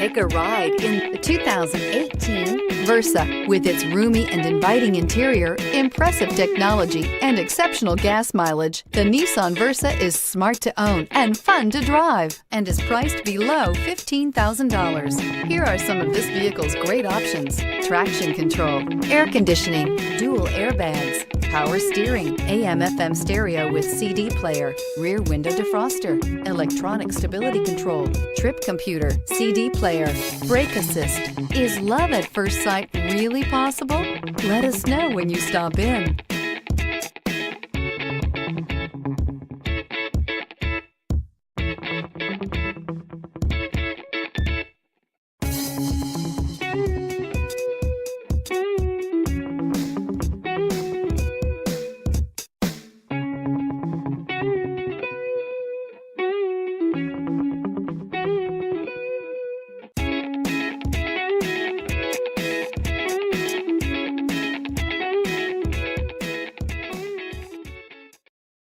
Take a ride in the 2018 Versa. With its roomy and inviting interior, impressive technology, and exceptional gas mileage, the Nissan Versa is smart to own and fun to drive and is priced below $15,000. Here are some of this vehicle's great options: traction control, air conditioning, dual airbags, power steering, AM/FM stereo with CD player, rear window defroster, electronic stability control, trip computer, CD player, brake assist. Is love at first sight really possible? Let us know when you stop in.